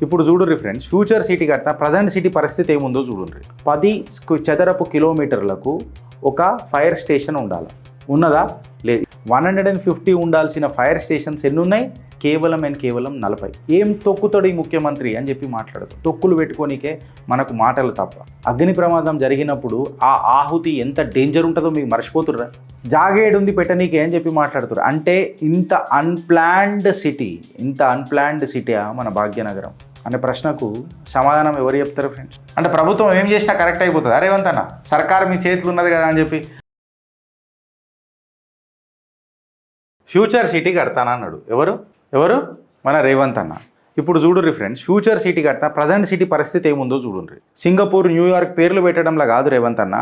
ఇప్పుడు చూడుర్రి friends, future city కట్టిన ప్రజెంట్ సిటీ పరిస్థితి ఏముందో చూడుర్రి. 10 చదరపు కిలోమీటర్లకు ఒక ఫైర్ స్టేషన్ ఉండాలి. ఉన్నదా? లేదు. 150 ఉండాల్సిన ఫైర్ స్టేషన్స్ ఎన్ని ఉన్నాయి? కేవలం 40. ఏం తొక్కుతాడు ఈ ముఖ్యమంత్రి అని చెప్పి మాట్లాడతాడు. తొక్కులు పెట్టుకోనికే మనకు మాటలు తప్ప. అగ్ని ప్రమాదం జరిగినప్పుడు ఆ ఆహుతి ఎంత డేంజర్ ఉంటుందో మీకు మర్చిపోతుర్రా? జాగేడుంది పెట్టనీకే అని చెప్పి మాట్లాడుతారు. అంటే ఇంత అన్ప్లాన్డ్ సిటీయా మన భాగ్యనగరం అనే ప్రశ్నకు సమాధానం ఎవరు చెప్తారు ఫ్రెండ్స్? అంటే ప్రభుత్వం ఏం చేసినా కరెక్ట్ అయిపోతుంది. రేవంత్ అన్న, సర్కారు మీ చేతులు ఉన్నది కదా అని చెప్పి ఫ్యూచర్ సిటీ కడతానా అన్నాడు. ఎవరు? మన రేవంత్ అన్న. ఇప్పుడు చూడుర్రి ఫ్రెండ్స్, ఫ్యూచర్ సిటీ కట్టిన ప్రజెంట్ సిటీ పరిస్థితి ఏముందో చూడుర్రి. సింగపూర్, న్యూయార్క్ పేర్లు పెట్టడంలో కాదు రేవంత్ అన్న,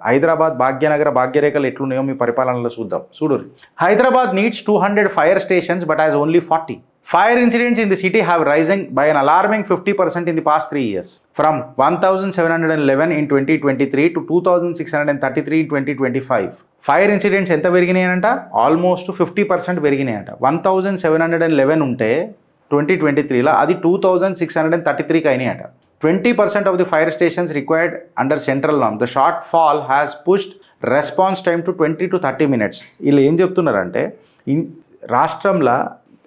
హైదరాబాద్ భాగ్యనగర భాగ్యరేఖలు ఎట్లున్నాయో మీ పరిపాలనలో చూద్దాం. చూడుర్రి. Hyderabad needs 200 fire stations but has only 40. Fire incidents in the city have risen by an alarming 50% in the past 3 years, from 1,711 in 2023 to 2,633 in 2025. Fire incidents ఎంత పెరిగినాయనంట? ఆల్మోస్ట్ 50% పెరిగినాయంట. 1,711 ఉంటే 2023లో అది 2,633కి అయినాయట. 20% of the fire stations required under central norm. The shortfall has pushed response time to 20 to 30 minutes. వీళ్ళు ఏం చెప్తున్నారంటే, రాష్ట్రంలో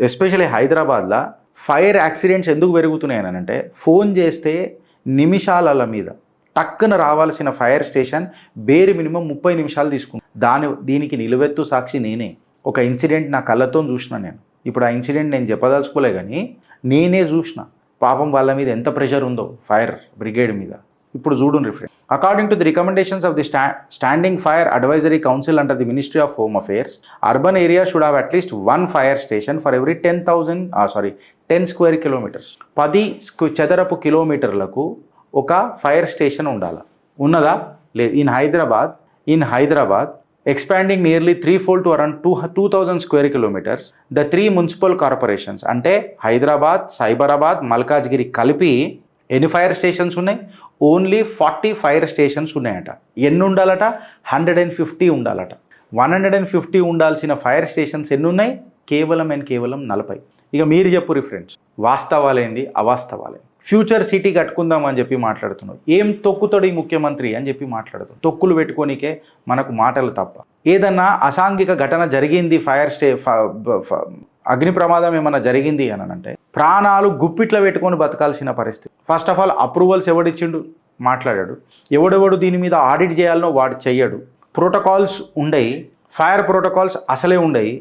especially హైదరాబాద్లో fire accidents ఎందుకు పెరుగుతున్నాయి అని అంటే, ఫోన్ చేస్తే నిమిషాల మీద టక్కున రావాల్సిన ఫైర్ స్టేషన్ బేరి మినిమం 30 నిమిషాలు తీసుకుంది. దీనికి నిలువెత్తు సాక్షి నేనే. ఒక ఇన్సిడెంట్ నా కళ్ళతో చూసిన నేను. ఇప్పుడు ఆ ఇన్సిడెంట్ నేను చెప్పదలుచుకోలే, కానీ నేనే చూసిన. పాపం వాళ్ళ మీద ఎంత ప్రెషర్ ఉందో ఫైర్ బ్రిగేడ్ మీద. ఇప్పుడు చూడండి friend. According to the recommendations of the standing fire advisory council under the ministry of home affairs, urban area should have at least 1 fire station for every 10 square kilometres. 10 చదరపు కిలోమీటర్లకు ఒక fire station ఉండాలి. ఉన్నదా? లేదు. In Hyderabad expanding nearly 3-fold to around 2,000 square kilometers, the 3 municipal corporations అంటే హైదరాబాద్, సైబరాబాద్, మల్కాజ్గిరి కలిపి ఎన్ని fire stations ఉన్నాయి? Only 40 fire stations ఉన్నాయట. ఎన్ని ఉండాలట? 150 ఉండాలట. 150 ఉండాల్సిన ఫైర్ స్టేషన్స్ ఎన్ని ఉన్నాయి? కేవలం 40. ఇక మీరు చెప్పుర్రి ఫ్రెండ్స్, వాస్తవాలేంది అవాస్తవాలేంది? ఫ్యూచర్ సిటీ కట్టుకుందామని చెప్పి మాట్లాడుతున్నావు. ఏం తొక్కుతాడు ఈ ముఖ్యమంత్రి అని చెప్పి మాట్లాడుతున్నావు. తొక్కులు పెట్టుకోనికే మనకు మాటలు తప్ప. ఏదన్నా అసాంఘిక ఘటన జరిగింది, అగ్ని ప్రమాదం ఏమన్నా జరిగింది అని అంటే ప్రాణాలు గుప్పిట్లో పెట్టుకొని బతకాల్సిన పరిస్థితి. ఫస్ట్ ఆఫ్ ఆల్ అప్రూవల్స్ ఎవడిచ్చిండు? మాట్లాడాడు. ఎవడెవడు దీని మీద ఆడిట్ చేయాలనో వాడు చెయ్యడు. ప్రోటోకాల్స్ ఉండయి, ఫైర్ ప్రోటోకాల్స్ అసలే ఉండయి.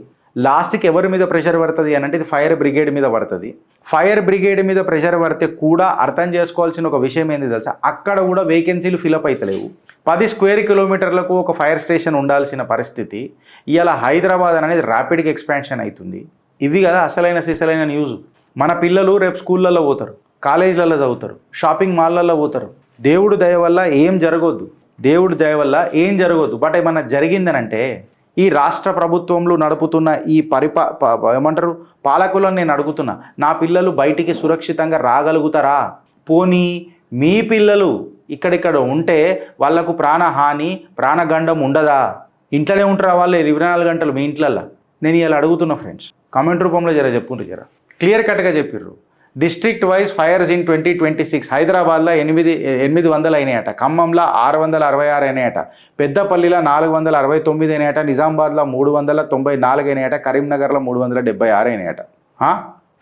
లాస్ట్కి ఎవరి మీద ప్రెషర్ పడుతుంది అని అంటే ఇది ఫైర్ బ్రిగేడ్ మీద పడుతుంది. ఫైర్ బ్రిగేడ్ మీద ప్రెషర్ పడితే కూడా అర్థం చేసుకోవాల్సిన ఒక విషయం ఏంది తెలుసా? అక్కడ కూడా వేకెన్సీలు ఫిలప్ అవుతలేవు. 10 స్క్వేర్ కిలోమీటర్లకు ఒక ఫైర్ స్టేషన్ ఉండాల్సిన పరిస్థితి ఇవాళ హైదరాబాద్ అనేది ర్యాపిడ్గా ఎక్స్పాన్షన్ అవుతుంది. ఇవి కదా సిసలైన న్యూస్. మన పిల్లలు రేపు స్కూళ్ళల్లో పోతారు, కాలేజీలలో చదువుతారు, షాపింగ్ మాల్లలో పోతారు. దేవుడు దయ వల్ల ఏం జరగొద్దు. బట్ ఏమన్నా జరిగిందనంటే ఈ రాష్ట్ర ప్రభుత్వంలో నడుపుతున్న ఈ పాలకులను నేను అడుగుతున్నా, నా పిల్లలు బయటికి సురక్షితంగా రాగలుగుతారా? పోనీ మీ పిల్లలు ఇక్కడిక్కడ ఉంటే వాళ్లకు ప్రాణహాని, ప్రాణగండం ఉండదా? ఇంట్లోనే ఉంటారా వాళ్ళు 24 గంటలు మీ ఇంట్లల్లో? నేను ఇలా అడుగుతున్నా ఫ్రెండ్స్. కామెంట్ రూపంలో జర క్లియర్ కట్గా చెప్పిర్రు. డిస్ట్రిక్ట్ వైజ్ ఫైర్స్ ఇన్ 2026 హైదరాబాద్లో 800 అయినాయట, ఖమ్మంలో 666 అయినాయట, పెద్దపల్లిలో 469 అయినాయట, నిజామాబాద్లో 394 అయినాయట, కరీంనగర్లో 376 అయినాయట.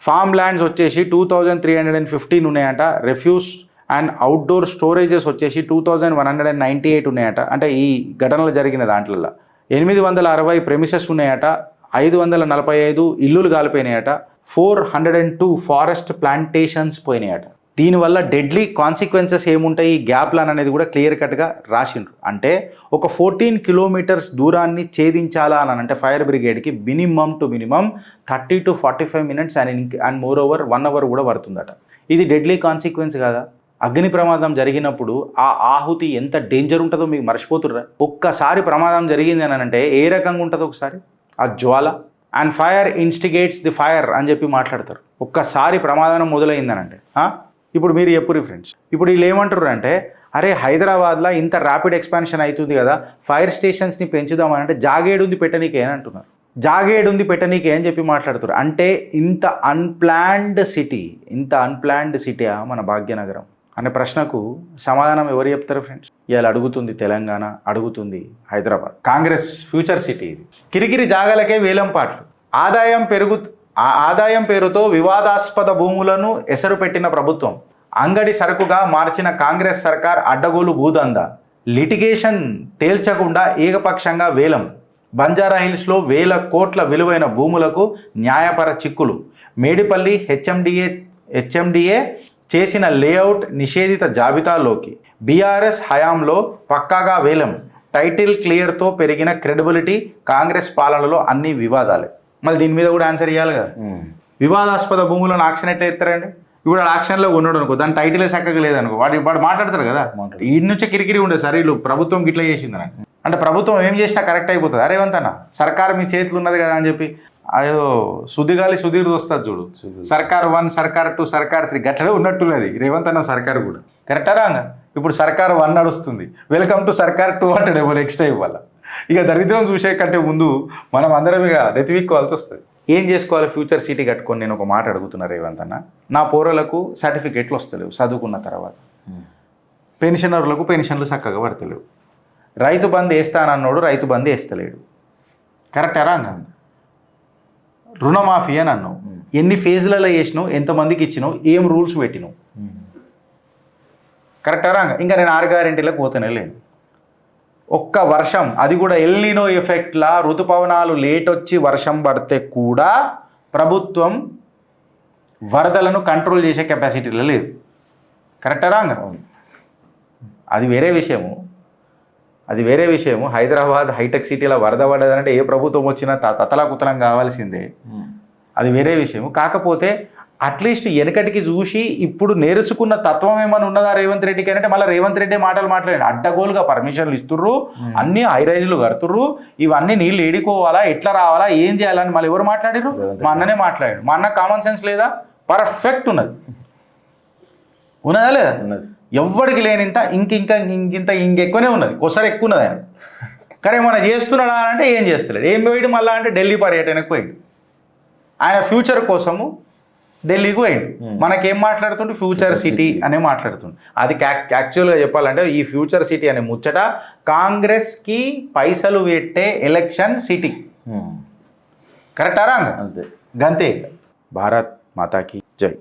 ఫామ్ ల్యాండ్స్ వచ్చేసి 2,315 ఉన్నాయట. రెఫ్యూజ్ అండ్ అవుట్డోర్ స్టోరేజెస్ వచ్చేసి 2,198 ఉన్నాయట. అంటే ఈ ఘటనలు జరిగిన దాంట్లో 860 ప్రెమిసెస్ ఉన్నాయట, 545 ఇల్లులు కాలిపోయినాయట, 402 ఫారెస్ట్ ప్లాంటేషన్స్ పోయినాయట. దీనివల్ల డెడ్లీ కాన్సిక్వెన్సెస్ ఏముంటాయి ఈ గ్యాప్ ప్లాన్ అనేది కూడా క్లియర్ కట్గా రాసిండ్రు. అంటే ఒక 14 కిలోమీటర్స్ దూరాన్ని ఛేదించాలా అని అంటే ఫైర్ బ్రిగేడ్కి minimum 30 to 45 minutes and more over 1 hour కూడా పడుతుందట. ఇది డెడ్లీ కాన్సిక్వెన్స్ కదా. అగ్ని ప్రమాదం జరిగినప్పుడు ఆ ఆహుతి ఎంత డేంజర్ ఉంటుందో మీకు మర్చిపోతుర్రా? ఒక్కసారి ప్రమాదం జరిగింది అని అంటే ఏ రకంగా ఉంటుందో ఒకసారి ఆ జ్వాల. And fire instigates the fire అని చెప్పి మాట్లాడతారు. ఒక్కసారి ప్రమాదం మొదలైందనంటే ఇప్పుడు మీరు చెప్పుర్రి ఫ్రెండ్స్. ఇప్పుడు వీళ్ళు ఏమంటారు అంటే, అరే హైదరాబాద్లో ఇంత ర్యాపిడ్ ఎక్స్పాన్షన్ అవుతుంది కదా, ఫైర్ స్టేషన్స్ని పెంచుదామని అంటే జాగేడుంది పెట్టనీకే అని అంటున్నారు. జాగేడుంది పెట్టనీకే అని చెప్పి మాట్లాడుతారు. అంటే ఇంత అన్ప్లాన్డ్ సిటీయా మన భాగ్యనగరం అనే ప్రశ్నకు సమాధానం ఎవరు చెప్తారు ఫ్రెండ్స్? ఇవాళ అడుగుతుంది తెలంగాణ, అడుగుతుంది హైదరాబాద్. కాంగ్రెస్ ఫ్యూచర్ సిటీ ఇది. కిరికిరి జాగాలకే వేలం పాటలు. ఆదాయం పేరుతో వివాదాస్పద భూములను ఎసరు పెట్టిన ప్రభుత్వం, అంగడి సరుకుగా మార్చిన కాంగ్రెస్ సర్కార్ అడ్డగోలు భూదందా, లిటిగేషన్ తేల్చకుండా ఏకపక్షంగా వేలం, బంజారా హిల్స్లో వేల కోట్ల విలువైన భూములకు న్యాయపర చిక్కులు, మేడిపల్లి హెచ్ఎండిఏ చేసిన లేఅవుట్ నిషేధిత జాబితాలోకి, బీఆర్ఎస్ హయాంలో పక్కాగా వేలం, టైటిల్ క్లియర్తో పెరిగిన క్రెడిబిలిటీ, కాంగ్రెస్ పాలనలో అన్ని వివాదాలే. మళ్ళీ దీని మీద కూడా ఆన్సర్ ఇవ్వాలి కదా. వివాదాస్పద భూములను ఆక్షన్ ఎట్లా ఎత్తారండి? ఇప్పుడు ఆక్షన్లో ఉన్నాడు అనుకో, దాని టైటిలే చక్కగా లేదనుకో, వాడు మాట్లాడతారు కదా, ఈ నుంచే కిరికిరి ఉండే సార్ వీళ్ళు ప్రభుత్వం గిట్లా చేసిందని. అంటే ప్రభుత్వం ఏం చేసినా కరెక్ట్ అయిపోతుంది. రేవంత్ అన్న సర్కార్ మీ చేతులు ఉన్నది కదా అని చెప్పి అదేదో సుద్దిగాలి సుధీర్ వస్తుంది చూడు, సర్కార్ 1, సర్కార్ 2, సర్కార్ 3 గట్లనే ఉన్నట్టున్నది రేవంత్ అన్న సర్కార్ కూడా. కరెక్టా రాంగా? ఇప్పుడు సర్కార్ 1 నడుస్తుంది, వెల్కమ్ టు సర్కార్ 2 అంటాడు ఏమో నెక్స్ట్ టైం వల్ల. ఇక దరిద్రం చూసే కంటే ముందు మనం అందరం ఇక నెతివిక్కోవాల్సి వస్తుంది. ఏం చేసుకోవాలి ఫ్యూచర్ సిటీ కట్టుకొని? నేను ఒక మాట అడుగుతున్నా రేవంత్ అన్న, నా పోరలకు సర్టిఫికేట్లు వస్తలేవు చదువుకున్న తర్వాత, పెన్షనర్లకు పెన్షన్లు చక్కగా పడతలేవు, రైతు బంద్ వేస్తానన్నోడు రైతు బంద్ వేస్తలేడు. కరెక్టా రాంగా? రుణమాఫీ అని అన్నావు, ఎన్ని ఫేజ్లలో వేసినావు, ఎంతమందికి ఇచ్చినావు, ఏం రూల్స్ పెట్టినావు? కరెక్టా రాంగా? ఇంకా నేను 6 గ్యారెంటీలకు పోతేనే లేను. ఒక్క వర్షం, అది కూడా ఎల్నినో ఎఫెక్ట్లా ఋతుపవనాలు లేట్ వచ్చి వర్షం పడితే కూడా ప్రభుత్వం వరదలను కంట్రోల్ చేసే కెపాసిటీలో లేదు. కరెక్టా రాంగా? అది వేరే విషయము. హైదరాబాద్ హైటెక్ సిటీలో వరద పడ్డదంటే ఏ ప్రభుత్వం వచ్చినా తతలాకుతలం కావాల్సిందే, అది వేరే విషయము. కాకపోతే అట్లీస్ట్ వెనకటికి చూసి ఇప్పుడు నేర్చుకున్న తత్వం ఏమైనా ఉన్నదా రేవంత్ రెడ్డికి అంటే మళ్ళీ రేవంత్ రెడ్డి మాటలు మాట్లాడండి. అడ్డగోలుగా పర్మిషన్లు ఇస్తుర్రు, అన్ని హైరైజ్లు కడుతుర్రు, ఇవన్నీ నీళ్ళు ఏడుకోవాలా, ఎట్లా రావాలా, ఏం చేయాలని మళ్ళీ ఎవరు మాట్లాడారు? మా అన్ననే మాట్లాడాడు. మా అన్న కామన్ సెన్స్ లేదా? పర్ఫెక్ట్ ఉన్నదా లేదా? ఎవ్వడికి లేనింత ఇంకెక్కువనే ఉన్నది, ఒకసారి ఎక్కువ ఉన్నది ఆయన. కానీ ఏమన్నా చేస్తున్నాడా అంటే ఏం చేస్తలేడు. ఏం పోయాడు మళ్ళీ అంటే ఢిల్లీ పర్యటనకు పోయాడు. ఆయన ఫ్యూచర్ కోసము ఢిల్లీకి పోయాడు. మనకేం మాట్లాడుతుంటే ఫ్యూచర్ సిటీ అనే మాట్లాడుతుంది. అది యాక్చువల్గా చెప్పాలంటే ఈ ఫ్యూచర్ సిటీ అనే ముచ్చట కాంగ్రెస్కి పైసలు పెట్టే ఎలక్షన్ సిటీ. కరెక్టారా? అంతే. భారత్ మాతాకి జై.